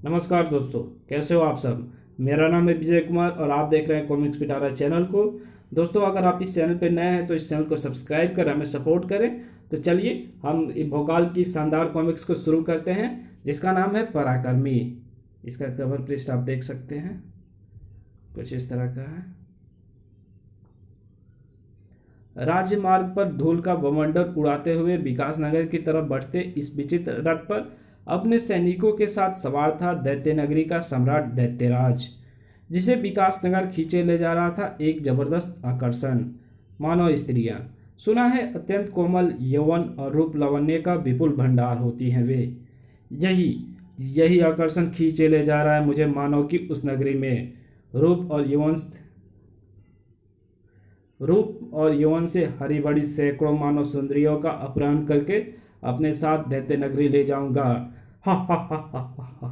नमस्कार दोस्तों, कैसे हो आप सब। मेरा नाम है विजय कुमार और आप देख रहे हैं कॉमिक्स पिटारा चैनल को। दोस्तों, अगर आप इस चैनल पर नए हैं तो इस चैनल को सब्सक्राइब कर हमें सपोर्ट करें। तो चलिए हम भोकाल की शानदार कॉमिक्स को शुरू करते हैं, जिसका नाम है पराक्रमी। इसका कवर पृष्ठ आप देख सकते हैं, कुछ इस तरह का है। राज्य मार्ग पर धूल का बवंडर उड़ाते हुए विकास नगर की तरफ बढ़ते इस विचित्र रथ पर अपने सैनिकों के साथ सवार था दैत्य नगरी का सम्राट दैत्यराज, जिसे विकास नगर खींचे ले जा रहा था एक जबरदस्त आकर्षण, मानव स्त्रियां। सुना है अत्यंत कोमल यौवन और रूप लावण्य का विपुल भंडार होती हैं वे। यही यही आकर्षण खींचे ले जा रहा है मुझे मानव की उस नगरी में। रूप और यौवन से हरी भरी सैकड़ों मानव सुंदरियों का अपहरण करके अपने साथ दैत्य नगरी ले जाऊंगा। हा हा हा हा हा हा।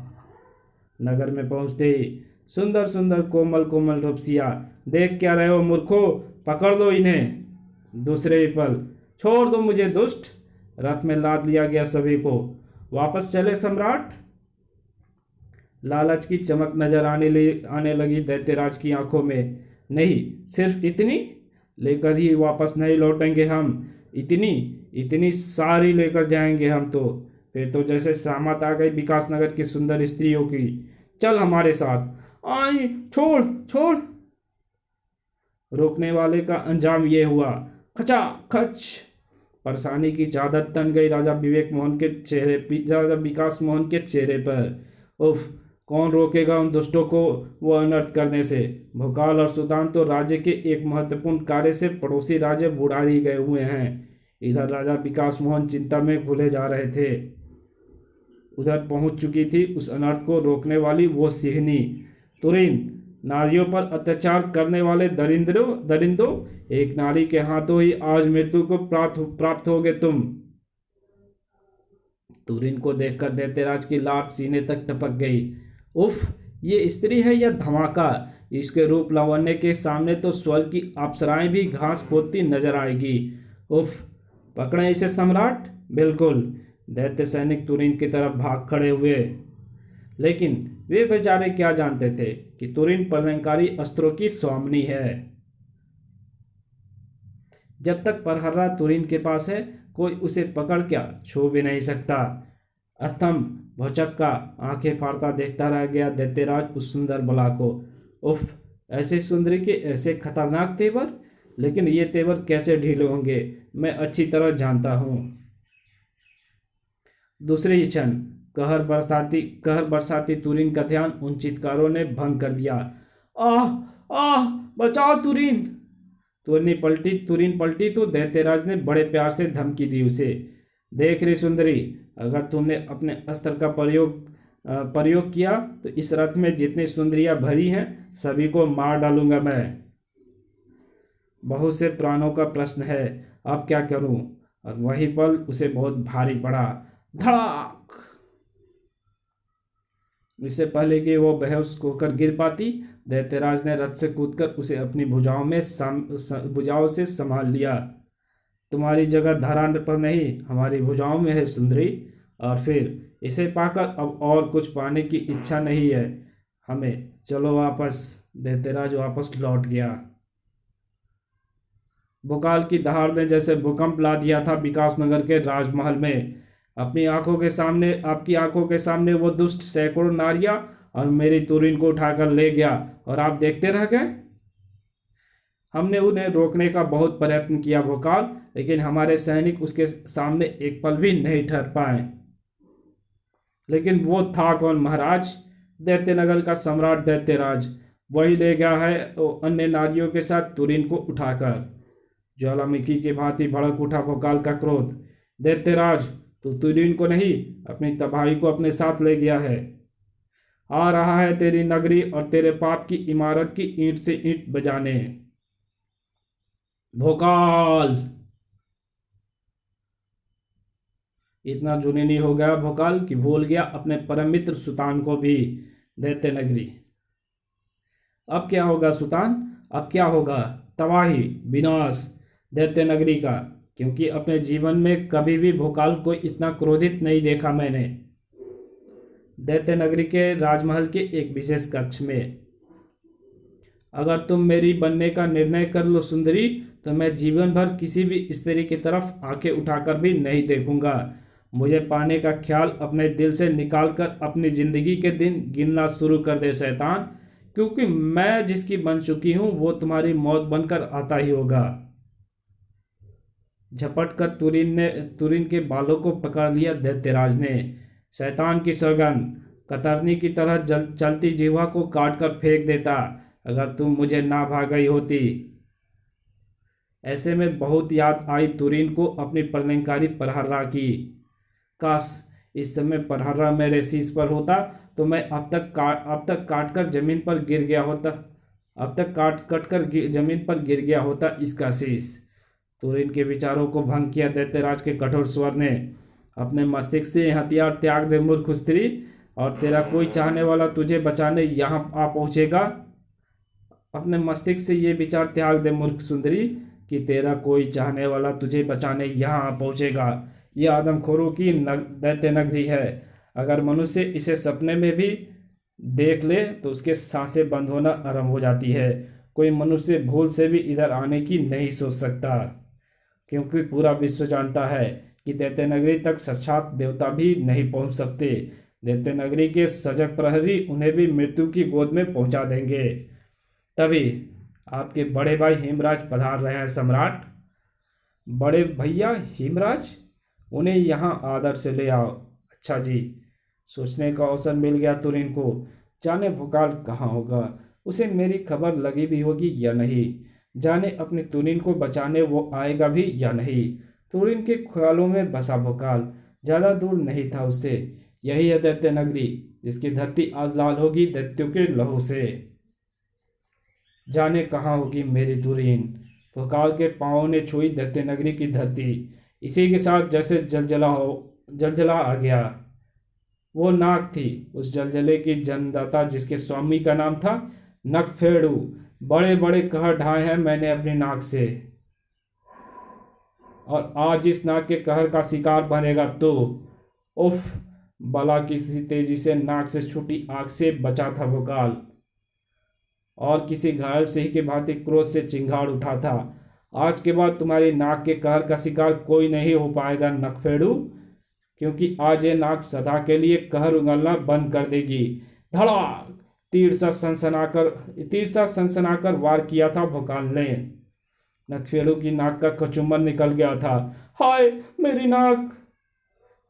नगर में पहुंचते ही सुंदर सुंदर कोमल कोमल रूपसिया, देख क्या रहे हो मूर्खो, पकड़ लो इन्हें। दूसरे ही पल, छोड़ दो मुझे दुष्ट। रथ में लाद लिया गया सभी को। वापस चले सम्राट। लालच की चमक नजर आने लगी दैत्यराज की आंखों में। नहीं, सिर्फ इतनी लेकर ही वापस नहीं लौटेंगे हम। इतनी इतनी सारी लेकर जाएंगे हम तो। फिर तो जैसे सामत आ गई विकास नगर की सुंदर स्त्रियों की। चल हमारे साथ। आई, छोड़ छोड़। रोकने वाले का अंजाम ये हुआ, खचा खच। परेशानी की चादर तन गई राजा विकास मोहन के चेहरे पर। उफ, कौन रोकेगा उन दुष्टों को वो अनर्थ करने से। भोकाल और सुदान तो राज्य के एक महत्वपूर्ण कार्य से पड़ोसी राज्य बुढ़ारी गए हुए हैं। इधर राजा विकास मोहन चिंता में घुले जा रहे थे। उधर पहुंच चुकी थी उस अनर्थ को रोकने वाली वो सिंहनी तुरीन। नारियों पर अत्याचार करने वाले दरिंदों, एक नारी के हाथों ही आज मृत्यु को प्राप्त होगे तुम। तुरीन को देखकर दैत्यराज की लाट सीने तक टपक गई। उफ, ये स्त्री है या धमाका। इसके रूप लावण्य के सामने तो स्वर्ग की अप्सराएं भी घास खोदती नजर आएगी। उफ, पकड़े इसे सम्राट। बिल्कुल। दैत्य सैनिक तुरीन की तरफ भाग खड़े हुए, लेकिन वे बेचारे क्या जानते थे कि तुरीन प्रलयंकारी अस्त्रों की स्वामिनी है। जब तक परहर्रा तुरीन के पास है, कोई उसे पकड़ क्या छू भी नहीं सकता। स्तंभ भौचक्का आंखें फाड़ता देखता रह गया दैत्यराज उस सुंदर बला को। उफ, ऐसे सुंदरी के ऐसे खतरनाक तेवर। लेकिन ये तेवर कैसे ढीले होंगे, मैं अच्छी तरह जानता हूं। दूसरे ही क्षण कहर बरसाती तुरीन का ध्यान उन चित्कारों ने भंग कर दिया। आह, आह, बचाओ तुरीन। तुरीन पलटी तो दैत्यराज ने बड़े प्यार से धमकी दी उसे। देख रही सुंदरी, अगर तुमने अपने अस्त्र का प्रयोग किया तो इस रथ में जितनी सुंदरियां भरी हैं सभी को मार डालूंगा मैं। बहुत से प्राणों का प्रश्न है, अब क्या करूं। और वही पल उसे बहुत भारी पड़ा। धड़ाक। इससे पहले कि वो बेहोश होकर गिर पाती, दैत्यराज ने रथ से कूदकर उसे अपनी भुजाओं से संभाल लिया। तुम्हारी जगह धरा पर नहीं, हमारी भुजाओं में है सुंदरी। और फिर इसे पाकर अब और कुछ पाने की इच्छा नहीं है हमें। चलो वापस। दैत्यराज वापस लौट गया। भोकाल की दहाड़ ने जैसे भूकंप ला दिया था विकास नगर के राजमहल में। आपकी आंखों के सामने वो दुष्ट सैकड़ों नारियां और मेरी तुरीन को उठाकर ले गया और आप देखते रह गए। हमने उन्हें रोकने का बहुत प्रयत्न किया भोकाल, लेकिन हमारे सैनिक उसके सामने एक पल भी नहीं ठहर पाए। लेकिन वो था कौन महाराज? दैत्यनगर का सम्राट दैत्यराज। वही ले गया है अन्य नारियों के साथ तुरीन को उठाकर। ज्वालामुखी की भांति भड़क उठा भोकाल का क्रोध। दैत्यराज, तो तुरीन को नहीं, अपनी तबाही को अपने साथ ले गया है। आ रहा है तेरी नगरी और तेरे पाप की इमारत की ईंट से ईंट बजाने। भोकाल। इतना जुनूनी हो गया भोकाल कि भूल गया अपने परम मित्र सुतान को भी। दैत्य नगरी। अब क्या होगा सुतान? अब क्या होगा? तबाही, विनाश दैत्य नगरी का। क्योंकि अपने जीवन में कभी भी भोकाल को इतना क्रोधित नहीं देखा मैंने। दैत्य नगरी के राजमहल के एक विशेष कक्ष में। अगर तुम मेरी बनने का निर्णय कर लो सुंदरी, तो मैं जीवन भर किसी भी स्त्री की तरफ आंखें उठाकर भी नहीं देखूंगा। मुझे पाने का ख्याल अपने दिल से निकालकर अपनी जिंदगी के दिन गिनना शुरू कर दे शैतान, क्योंकि मैं जिसकी बन चुकी हूं वो तुम्हारी मौत बनकर आता ही होगा। झपट कर तुरीन के बालों को पकड़ लिया दैत्यराज ने। शैतान की सौगंध, कतरनी की तरह चलती जीवा को काट कर फेंक देता अगर तुम मुझे ना भागई होती। ऐसे में बहुत याद आई तुरीन को अपनी प्रलयंकारी परहर्रा की। काश इस समय परहर्रा मेरे शीश पर होता तो मैं अब तक काट कर जमीन पर गिर गया होता। अब तक काट कट कर जमीन पर गिर गया होता इसका शीश। तुरीन के विचारों को भंग किया दैत्यराज के कठोर स्वर ने। अपने मस्तिष्क से हथियार त्याग दे मूर्ख स्त्री, और तेरा कोई चाहने वाला तुझे बचाने यहाँ आ पहुँचेगा। अपने मस्तिष्क से ये विचार त्याग दे मूर्ख सुंदरी कि तेरा कोई चाहने वाला तुझे बचाने यहाँ आ पहुँचेगा। ये आदमखोरों की दैत्य नगरी है। अगर मनुष्य इसे सपने में भी देख ले तो उसके सांसें बंद होना आरंभ हो जाती है। कोई मनुष्य भूल से भी इधर आने की नहीं सोच सकता, क्योंकि पूरा विश्व जानता है कि दैत्य नगरी तक साक्षात देवता भी नहीं पहुंच सकते। दैत्य नगरी के सजग प्रहरी उन्हें भी मृत्यु की गोद में पहुंचा देंगे। तभी आपके बड़े भाई हेमराज पधार रहे हैं सम्राट। बड़े भैया हेमराज, उन्हें यहाँ आदर से ले आओ। अच्छा जी। सोचने का अवसर मिल गया तुरीन को। जाने भोकाल कहाँ होगा, उसे मेरी खबर लगी भी होगी या नहीं। जाने अपनी तुरीन को बचाने वो आएगा भी या नहीं। तुरीन के ख्यालों में बसा भोकाल ज्यादा दूर नहीं था उससे। यही है दैत्य नगरी, जिसकी धरती आज लाल होगी दैत्यों के लहू से। जाने कहाँ होगी मेरी तुरीन। भोकाल के पांवों ने छुई दैत्य नगरी की धरती। इसी के साथ जैसे जलजला आ गया। वो नाग थी, उस जलजले की जन्मदाता, जिसके स्वामी का नाम था नकफेड़ू। बड़े बड़े कहर ढाए हैं मैंने अपनी नाक से, और आज इस नाग के कहर का शिकार बनेगा तो। उफ! बला किसी तेजी से नाक से छूटी आग से बचा था भोकाल, और किसी घायल सिंह के भांति क्रोध से चिंगाड़ उठा था। आज के बाद तुम्हारी नाक के कहर का शिकार कोई नहीं हो पाएगा नकफेड़ू, क्योंकि आज ये नाक सदा के लिए कहर उगलना बंद कर देगी। धड़ाक! तीर सा सनसनाकर वार किया था भोकाल ने। नकफेड़ू की नाक का कचुम्बर निकल गया था। हाय मेरी नाक!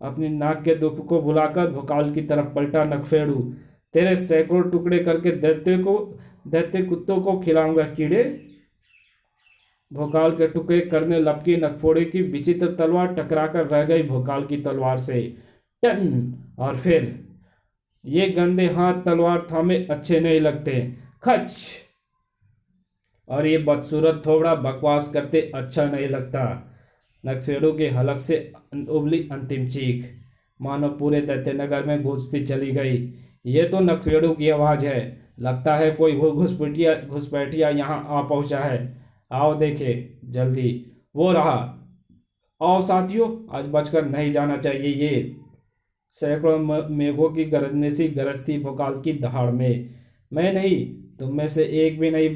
अपनी नाक के दुख को भुलाकर भोकाल की तरफ पलटा नकफेड़ू। तेरे सैकड़ों टुकड़े करके दैत्य कुत्तों को खिलाऊंगा कीड़े। भोकाल के टुकड़े करने लपकी नकफोड़े की विचित्र तलवार टकराकर रह गई भोकाल की तलवार से। टन! और फिर ये गंदे हाथ तलवार थामे अच्छे नहीं लगते। खच! और ये बदसूरत थोबड़ा बकवास करते अच्छा नहीं लगता। नकफेड़ू के हलक से उबली अंतिम चीख मानो पूरे दैत्यनगर में गूंजती चली गई। ये तो नकफेड़ू की आवाज़ है। लगता है कोई घुसपैठिया यहाँ आ पहुँचा है। आओ देखे जल्दी। वो रहा। आओ साथियों, आज बचकर नहीं जाना चाहिए। ये सैकड़ों मेघों की गरजने सी गरजती भोकाल की दहाड़ में। मैं नहीं, तुम में से एक भी नहीं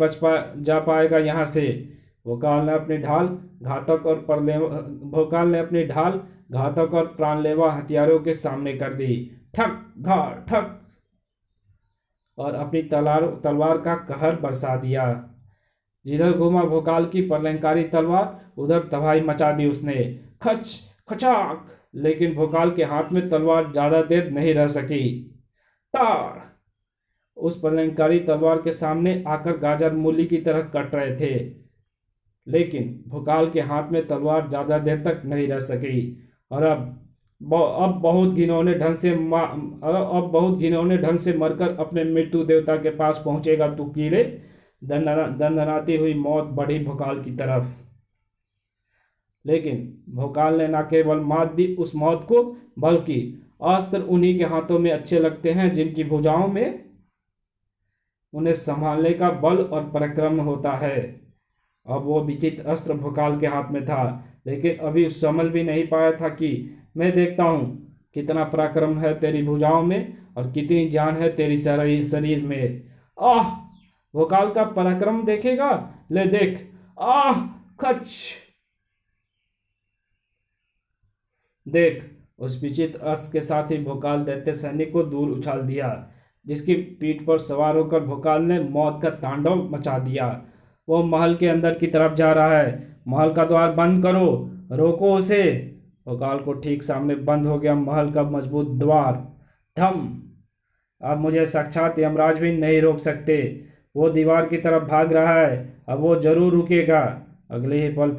जा पाएगा यहाँ से। भोकाल ने अपनी ढाल घातक और प्राणलेवा हथियारों के सामने कर दी। ठक धाड़ ठक! और अपनी तलवार का कहर बरसा दिया। जिधर घुमा भोकाल की प्रलयंकारी तलवार, उधर तबाही मचा दी उसने। खच खचाक! लेकिन भोकाल के हाथ में तलवार ज्यादा देर नहीं रह सकी। तार! उस प्रलयंकारी तलवार के सामने आकर गाजर मूली की तरह कट रहे थे, लेकिन भोकाल के हाथ में तलवार ज्यादा देर तक नहीं रह सकी। और अब बहुत घिनौने ढंग से मरकर अपने मृत्यु देवता के पास पहुंचेगा तू कीड़े। दंदनाती हुई मौत बढ़ी भोकाल की तरफ। लेकिन भोकाल ने न केवल मात दी उस मौत को, बल्कि अस्त्र उन्हीं के हाथों में अच्छे लगते हैं जिनकी भुजाओं में उन्हें संभालने का बल और पराक्रम होता है। अब वो विचित्र अस्त्र भोकाल के हाथ में था, लेकिन अभी समझ भी नहीं पाया था कि मैं देखता हूँ कितना पराक्रम है तेरी भुजाओं में और कितनी जान है तेरी शरीर में। आह, भोकाल का पराक्रम देखेगा? ले देख। आह, खच। देख, उस विचित्र अस्त्र के साथ ही भोकाल दैत्य सैनिक को दूर उछाल दिया, जिसकी पीठ पर सवार होकर भोकाल ने मौत का तांडव मचा दिया। वो महल के अंदर की तरफ जा रहा है। महल का द्वार बंद करो, रोको उसे। भोकाल को ठीक सामने बंद हो गया महल का मजबूत द्वार। धम। अब मुझे साक्षात यमराज भी नहीं रोक सकते। वो दीवार की तरफ भाग रहा है, अब वो जरूर रुकेगा। अगले ही पल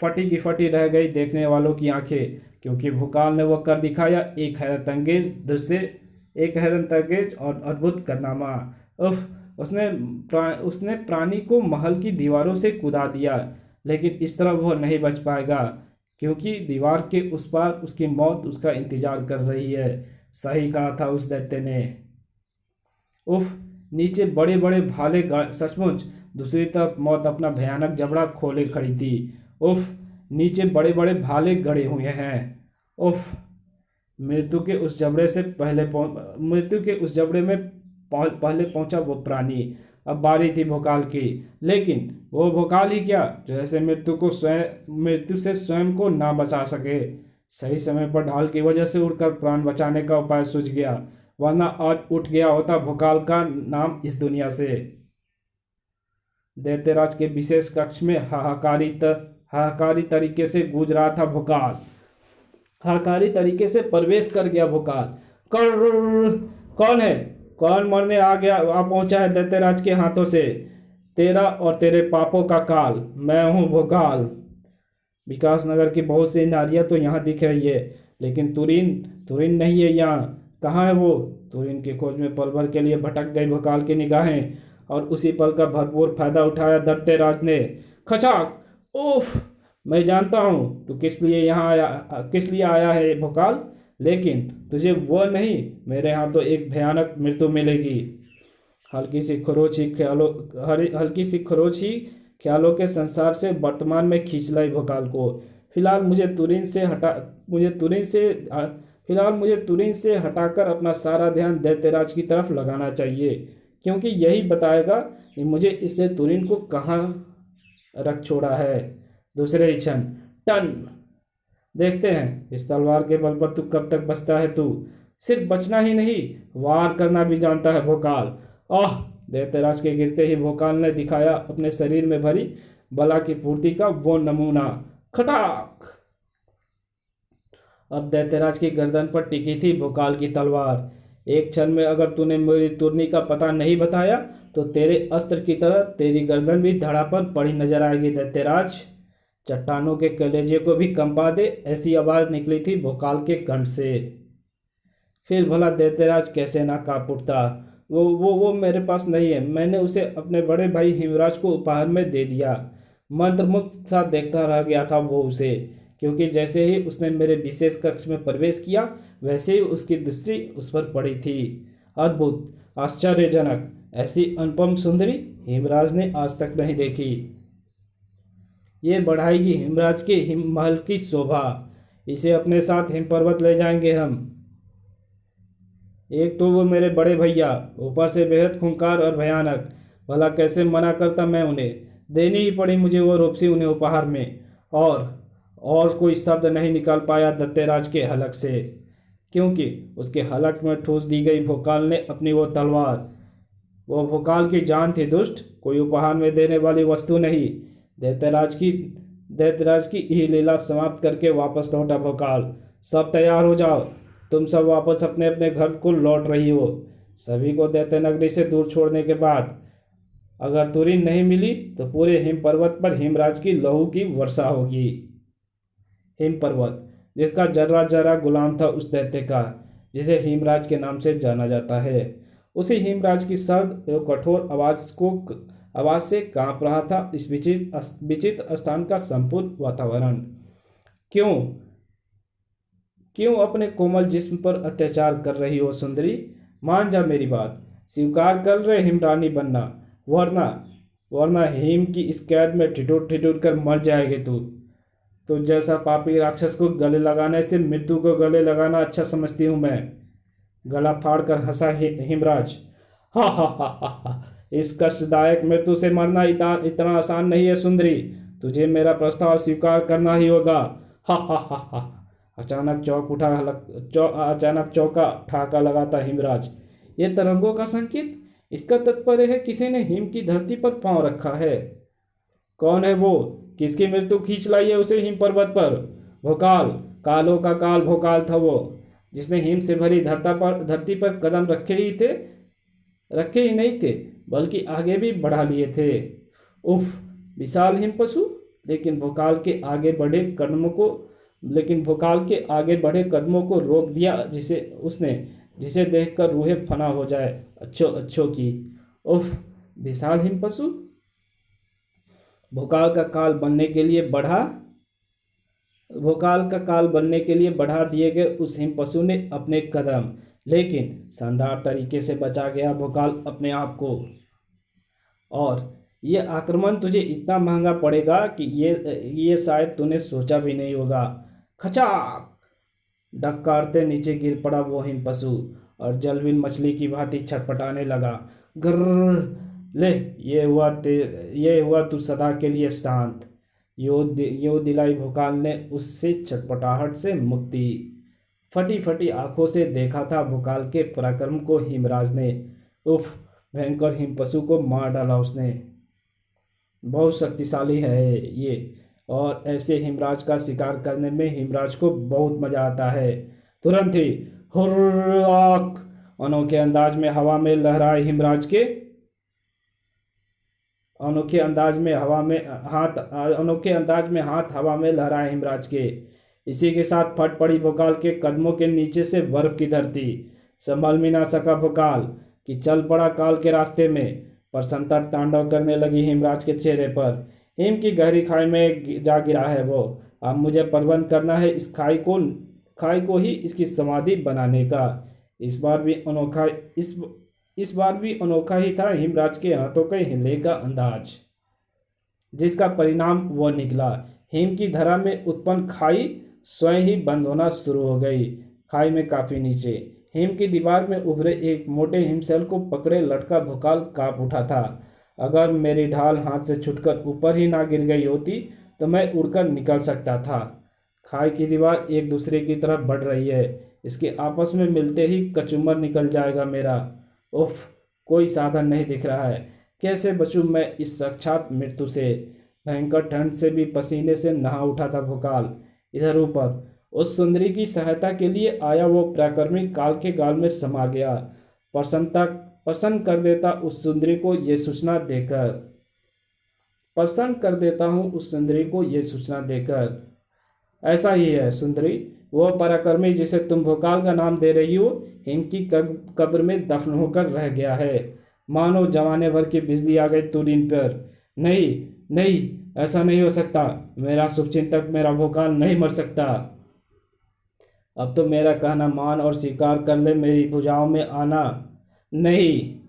फटी की फटी रह गई देखने वालों की आंखें, क्योंकि भोकाल ने वो कर दिखाया एक हैरतअंगेज और अद्भुत कारनामा। उफ, उसने प्राणी को महल की दीवारों से कूदा दिया, लेकिन इस तरह वो नहीं बच पाएगा, क्योंकि दीवार के उस पार उसकी मौत उसका इंतजार कर रही है। सही कहा था उस दैत्य ने। उफ, नीचे बड़े बड़े भाले सचमुच। दूसरी तरफ मौत अपना भयानक जबड़ा खोले खड़ी थी। उफ, नीचे बड़े बड़े भाले गड़े हुए हैं। उफ, मृत्यु के उस जबड़े में पहले पहुंचा वो प्राणी। अब बारी थी भोकाल की, लेकिन वो भोकाल ही क्या, जैसे मृत्यु से स्वयं को ना बचा सके। सही समय पर ढाल की वजह से उड़कर प्राण बचाने का उपाय सूझ गया, वरना आज उठ गया होता भोकाल का नाम इस दुनिया से। दैत्यराज के विशेष कक्ष में हाहाकारी तरीके से गूंज रहा था भोकाल। हाहाकारी तरीके से प्रवेश कर गया भोकाल। कौन है? कौन मरने आ पहुंचा है दैत्यराज के हाथों से? तेरा और तेरे पापों का काल। मैं हूं भोकाल। विकास नगर की बहुत सी नारियां तो यहाँ दिख रही है, लेकिन तुरीन नहीं है यहाँ। कहाँ है वो? तुरीन की खोज में पल भर के लिए भटक गई भोकाल की निगाहें, और उसी पल का भरपूर फायदा उठाया दैत्यराज ने। खचाक। उफ, मैं जानता हूँ तू किस लिए आया है भोकाल, लेकिन तुझे वो नहीं, मेरे हाथों एक भयानक मृत्यु मिलेगी। हल्की सी खरोच ही ख्यालों के संसार से वर्तमान में खींच लाई भोकाल को। फिलहाल मुझे तुरीन से हटाकर अपना सारा ध्यान दैत्यराज की तरफ लगाना चाहिए, क्योंकि यही बताएगा कि मुझे इसने तुरीन को कहाँ रख छोड़ा है। दूसरे ही क्षण टन। देखते हैं इस तलवार के बल पर तू कब तक बचता है। तू सिर्फ बचना ही नहीं, वार करना भी जानता है भोकाल। आह, दैत्यराज के गिरते ही भोकाल ने दिखाया अपने शरीर में भरी बला की पूर्ति का वो नमूना। खटाक। अब दैत्यराज की गर्दन पर टिकी थी भोकाल की तलवार। एक क्षण में अगर तूने मेरी तुरनी का पता नहीं बताया, तो तेरे अस्त्र की तरह तेरी गर्दन भी धड़ा पर पड़ी नजर आएगी दैत्यराज। चट्टानों के कलेजे को भी कंपा दे, ऐसी आवाज निकली थी भोकाल के कंठ से। फिर भला दैत्यराज कैसे ना कांप उठता। वो मेरे पास नहीं है। मैंने उसे अपने बड़े भाई हिमराज को उपहार में दे दिया। मंत्रमुग्ध सा देखता रह गया था वो उसे, क्योंकि जैसे ही उसने मेरे विशेष कक्ष में प्रवेश किया, वैसे ही उसकी दृष्टि उस पर पड़ी थी। अद्भुत, आश्चर्यजनक, ऐसी अनुपम सुंदरी हिमराज ने आज तक नहीं देखी। ये बढ़ाएगी हिमराज के महल की शोभा। इसे अपने साथ हिम पर्वत ले जाएंगे हम। एक तो वो मेरे बड़े भैया, ऊपर से बेहद खूंखार और भयानक। भला कैसे मना करता मैं उन्हें। देनी ही पड़ी मुझे वो रूपसी उन्हें उपहार में। और कोई शब्द नहीं निकाल पाया दैत्यराज के हलक से, क्योंकि उसके हलक में ठूस दी गई भोकाल ने अपनी वो तलवार। वो भोकाल की जान थी दुष्ट, कोई उपहार में देने वाली वस्तु नहीं। दैत्यराज की यही लीला समाप्त करके वापस लौटा भोकाल। सब तैयार हो जाओ, तुम सब वापस अपने अपने घर को लौट रही हो। सभी को दैत्य नगरी से दूर छोड़ने के बाद अगर तुरीन नहीं मिली, तो पूरे हिम पर्वत पर हिमराज की लहू की वर्षा होगी। हिम पर्वत, जिसका जर्रा जर्रा गुलाम था उस दैत्य का, जिसे हिमराज के नाम से जाना जाता है। उसी हिमराज की सर्द एवं कठोर आवाज से कांप रहा था इस विचित्र स्थान का संपूर्ण वातावरण। क्यों अपने कोमल जिस्म पर अत्याचार कर रही हो सुंदरी? मान जा मेरी बात, स्वीकार कर रहे हिमरानी बनना, वरना हिम की इस कैद में ठिठुर ठिठुर कर मर जाएगी तू। तो जैसा पापी राक्षस को गले लगाने से मृत्यु को गले लगाना अच्छा समझती हूँ मैं। गला फाड़ कर हंसा हिमराज। हा हा हा हा हा, इस कष्टदायक मृत्यु से मरना इतना आसान नहीं है सुंदरी, तुझे मेरा प्रस्ताव स्वीकार करना ही होगा। हा हा हा हा। अचानक चौका ठाका लगाता हिमराज। ये तरंगों का संकेत, इसका तात्पर्य है किसी ने हिम की धरती पर पांव रखा है। कौन है वो? किसकी मृत्यु खींच लाई है उसे हिम पर्वत पर? भोकाल, कालों का काल भोकाल था वो, जिसने हिम से भरी धरती पर कदम रखे ही नहीं थे, बल्कि आगे भी बढ़ा लिए थे। उफ, विशाल हिम पशु। लेकिन भोकाल के आगे बढ़े कदमों को रोक दिया जिसे देखकर रूहें फना हो जाए अच्छो अच्छो की। उफ, विशाल हिम पशु। भोकाल का काल बनने के लिए बढ़ा दिए गए उस हिम पशु ने अपने कदम, लेकिन शानदार तरीके से बचा गया भोकाल अपने आप को। और ये आक्रमण तुझे इतना महंगा पड़ेगा कि ये शायद तूने सोचा भी नहीं होगा। खचाक! डकारते नीचे गिर पड़ा वो हिम पशु और जलविन मछली की भांति छटपटाने लगा। गर्र! ले, ये हुआ तू सदा के लिए शांत। यो दिलाई भोकाल ने उससे छटपटाहट से मुक्ति। फटी फटी आंखों से देखा था भोकाल के पराक्रम को हिमराज ने। उफ, भयंकर हिम पशु को मार डाला उसने। बहुत शक्तिशाली है ये, और ऐसे हिमराज का शिकार करने में हिमराज को बहुत मजा आता है। तुरंत ही हुर्राक! अनोखे अंदाज में हवा में लहराए हिमराज के अनोखे अंदाज में हाथ हवा में लहराए हिमराज के। इसी के साथ फट पड़ी भोकाल के कदमों के नीचे से बर्फ की धरती। संभल भी ना सका भोकाल कि चल पड़ा काल के रास्ते में। प्रसन्नता तांडव करने लगी हिमराज के चेहरे पर। हिम की गहरी खाई में जा गिरा है वो। अब मुझे प्रबंध करना है इस खाई को ही इसकी समाधि बनाने का। इस बार भी अनोखा ही था हिमराज के हाथों के हिले का अंदाज, जिसका परिणाम वो निकला। हिम की धरा में उत्पन्न खाई स्वयं ही बंद होना शुरू हो गई। खाई में काफी नीचे हिम की दीवार में उभरे एक मोटे हिमशैल को पकड़े लटका भोकाल कांप उठा था। अगर मेरी ढाल हाथ से छूटकर ऊपर ही ना गिर गई होती तो मैं उड़कर निकल सकता था। खाई की दीवार एक दूसरे की तरफ बढ़ रही है, इसके आपस में मिलते ही कचूमर निकल जाएगा मेरा। उफ, कोई साधन नहीं दिख रहा है। कैसे बचूं मैं इस साक्षात मृत्यु से? भयंकर ठंड से भी पसीने से नहा उठा था भोकाल। इधर ऊपर उस सुंदरी की सहायता के लिए आया वो पराक्रमी काल के गाल में समा गया। प्रसन्न कर देता हूँ उस सुंदरी को ये सूचना देकर। ऐसा ही है सुंदरी, वो पराक्रमी जिसे तुम भोकाल का नाम दे रही हो हिम की कब्र में दफन होकर रह गया है। मानो जमाने भर की बिजली आ गई तुरीन पर। नहीं नहीं, ऐसा नहीं हो सकता। मेरा शुभचिंतक मेरा भोकाल नहीं मर सकता। अब तो मेरा कहना मान और स्वीकार कर ले मेरी भुजाओं में आना। नहीं!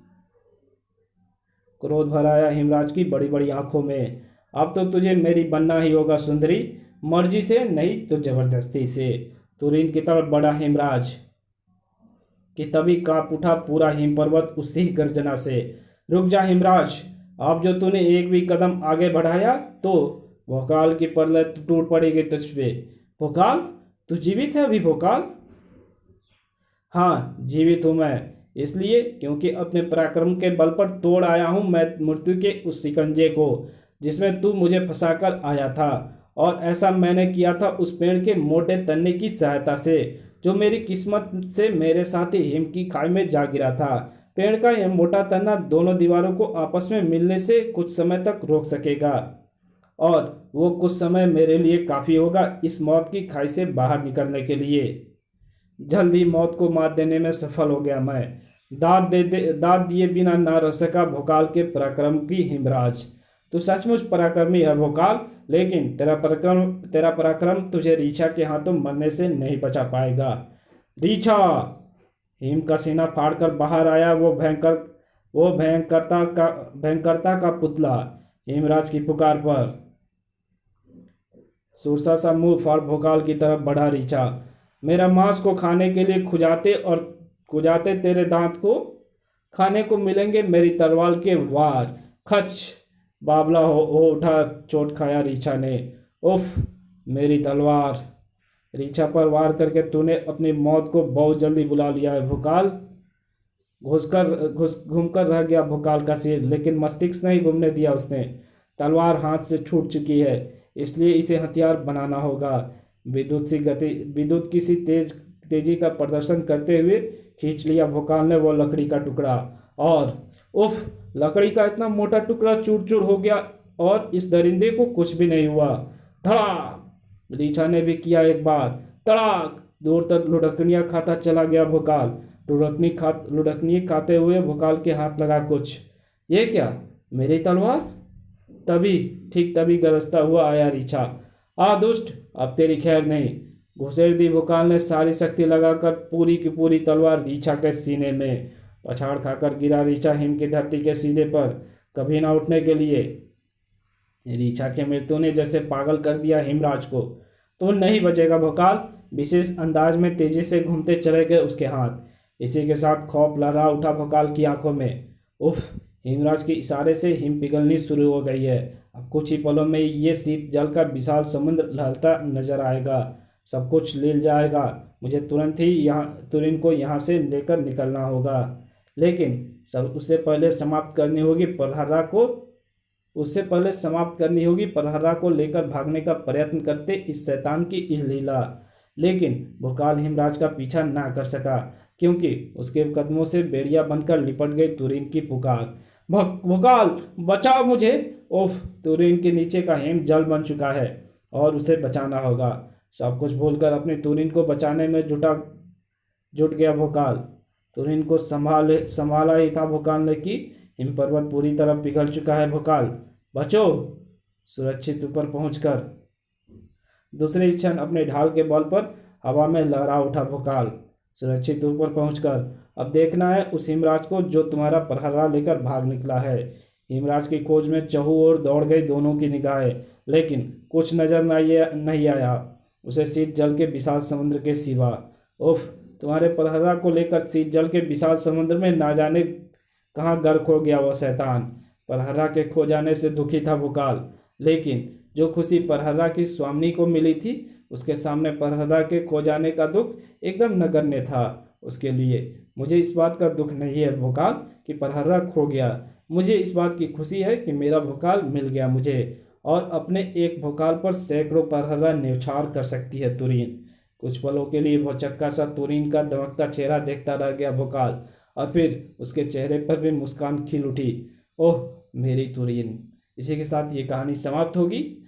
क्रोध भर आया हिमराज की बड़ी बड़ी आंखों में। अब तो तुझे मेरी बनना ही होगा सुंदरी, मर्जी से नहीं तो जबरदस्ती से। तुरीन की तरफ बढ़ा हिमराज कि तभी कांप उठा पूरा हिम पर्वत उसी गर्जना से। रुक जा हिमराज, अब जो तूने एक भी कदम आगे बढ़ाया तो भोकाल की परलय टूट पड़ेगी तुझ पे। भोकाल, तू जीवित है अभी भोकाल? हाँ, जीवित हूँ मैं, इसलिए क्योंकि अपने पराक्रम के बल पर तोड़ आया हूँ मैं मृत्यु के उस शिकंजे को जिसमें तू मुझे फंसाकर आया था। और ऐसा मैंने किया था उस पेड़ के मोटे तने की सहायता से, जो मेरी किस्मत से मेरे साथ ही हिम की खाई में जा गिरा था। पेड़ का यह मोटा तना दोनों दीवारों को आपस में मिलने से कुछ समय तक रोक सकेगा, और वो कुछ समय मेरे लिए काफ़ी होगा इस मौत की खाई से बाहर निकलने के लिए। जल्दी मौत को मात देने में सफल हो गया मैं। दाद दिए बिना ना रह सका भोकाल के पराक्रम की हिमराज। तू सचमुच पराक्रमी है भोकाल, लेकिन तेरा पराक्रम तुझे रीछा के हाथों मरने से नहीं बचा पाएगा। रीछा! हिम का सीना फाड़कर बाहर आया वो भयंकरता का पुतला हिमराज की पुकार पर। सुरसा सा मुंह फाड़ भोकाल की तरफ बढ़ा रीछा। मेरा मांस को खाने के लिए खुजाते तेरे दांत को खाने को मिलेंगे मेरी तलवार के वार। खच। बाबला हो उठा चोट खाया रीछा ने। उफ, मेरी तलवार। रीछा पर वार करके तूने अपनी मौत को बहुत जल्दी बुला लिया है भोकाल। घूमकर रह गया भोकाल का सिर, लेकिन मस्तिष्क नहीं घूमने दिया उसने। तलवार हाथ से छूट चुकी है, इसलिए इसे हथियार बनाना होगा। विद्युत की सी तेजी का प्रदर्शन करते हुए खींच लिया भोकाल ने वो लकड़ी का टुकड़ा। और उफ, लकड़ी का इतना मोटा टुकड़ा चूर चूर हो गया और इस दरिंदे को कुछ भी नहीं हुआ। धड़ाक। रीछा ने भी किया एक बार। तड़ाक। दूर तक लुढ़कनियां खाता चला गया भोकाल। लुढ़कनी खाते हुए भोकाल के हाथ लगा कुछ। ये क्या, मेरी तलवार? ठीक तभी गरजता हुआ आया रीछा। आ दुष्ट, अब तेरी खैर नहीं। घुसेड़ दी भोकाल ने सारी शक्ति लगाकर पूरी की पूरी तलवार रीछा के सीने में। पछाड़ खाकर गिरा रीछा हिम की धरती के सीने पर, कभी ना उठने के लिए। रीछा के मृत्यु ने जैसे पागल कर दिया हिमराज को। तो नहीं बचेगा भोकाल। विशेष अंदाज में तेजी से घूमते चले गए उसके हाथ। इसी के साथ खौफ लहरा उठा भोकाल की आंखों में। उफ, हिमराज के इशारे से हिम पिघलनी शुरू हो गई है। अब कुछ ही पलों में ये शीत जल का विशाल समुद्र लहरता नजर आएगा। सब कुछ लील जाएगा। मुझे तुरंत को यहाँ से लेकर निकलना होगा। लेकिन सब उससे पहले समाप्त करनी होगी परहरा को लेकर भागने का प्रयत्न करते इस शैतान की इस लीला। लेकिन भोकाल हिमराज का पीछा ना कर सका, क्योंकि उसके कदमों से बेड़िया बनकर लिपट गई तुरीन की पुकार। भोकाल, बचाओ मुझे। उफ, तुरीन के नीचे का हिम जल बन चुका है और उसे बचाना होगा। सब कुछ भूलकर अपनी तुरीन को बचाने में जुट गया भोकाल। तुरीन को संभाला ही था भोकाल ने कि हिम पर्वत पूरी तरह पिघल चुका है। भोकाल, बचो। सुरक्षित ऊपर पहुंचकर दूसरे क्षण अपने ढाल के बल पर हवा में लहरा उठा भोकाल। सुरक्षित ऊपर पहुंचकर अब देखना है उस हिमराज को जो तुम्हारा प्रहरा लेकर भाग निकला है। हिमराज की खोज में चहु ओर दौड़ गई दोनों की निगाहें, लेकिन कुछ नजर नहीं आया उसे शीत जल के विशाल समुद्र के सिवा। उफ, तुम्हारे प्रहरा को लेकर शीत जल के विशाल समुद्र में ना जाने कहाँ गर्क हो गया वो शैतान। प्रहरा के खो जाने से दुखी था भोकाल, लेकिन जो खुशी प्रहरा की स्वामिनी को मिली थी उसके सामने प्रहरा के खो जाने का दुख एकदम नगण्य था उसके लिए। मुझे इस बात का दुख नहीं है भोकाल कि प्रहरा खो गया। मुझे इस बात की खुशी है कि मेरा भोकाल मिल गया मुझे, और अपने एक भोकाल पर सैकड़ों प्रहरा न्यौछावर कर सकती है तुरीन। कुछ पलों के लिए भौचक्का सा तुरीन का दमकता चेहरा देखता रह गया भोकाल, और फिर उसके चेहरे पर भी मुस्कान खिल उठी। ओह, मेरी तुरीन। इसी के साथ ये कहानी समाप्त होती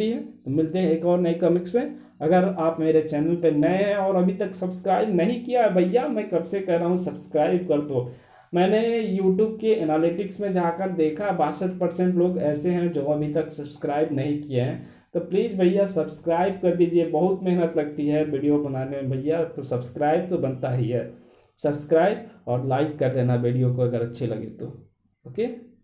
है। तो मिलते हैं एक और नए कॉमिक्स में। अगर आप मेरे चैनल पे नए हैं और अभी तक सब्सक्राइब नहीं किया है, भैया मैं कब से कह रहा हूँ सब्सक्राइब कर दो। मैंने यूट्यूब के एनालिटिक्स में जाकर देखा 62% लोग ऐसे हैं जो अभी तक सब्सक्राइब नहीं किए हैं। तो प्लीज़ भैया सब्सक्राइब कर दीजिए, बहुत मेहनत लगती है वीडियो बनाने में भैया, तो सब्सक्राइब तो बनता ही है। सब्सक्राइब और लाइक कर देना वीडियो को अगर अच्छे लगे तो। ओके।